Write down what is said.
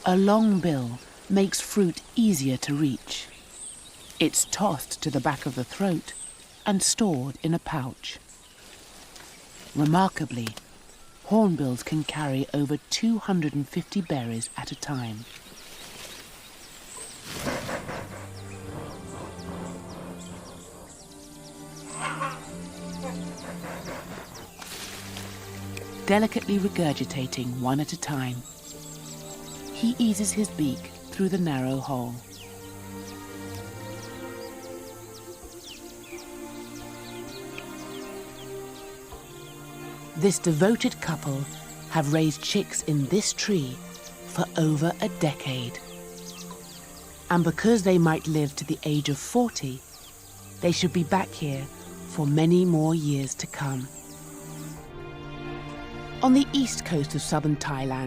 A long bill makes fruit easier to reach. It's tossed to the back of the throat and stored in a pouch. Remarkably, hornbills can carry over 250 berries at a time. Delicately regurgitating one at a time, he eases his beak through the narrow hole. This devoted couple have raised chicks in this tree for over a decade. And because they might live to the age of 40, they should be back here for many more years to come. On the east coast of southern Thailand,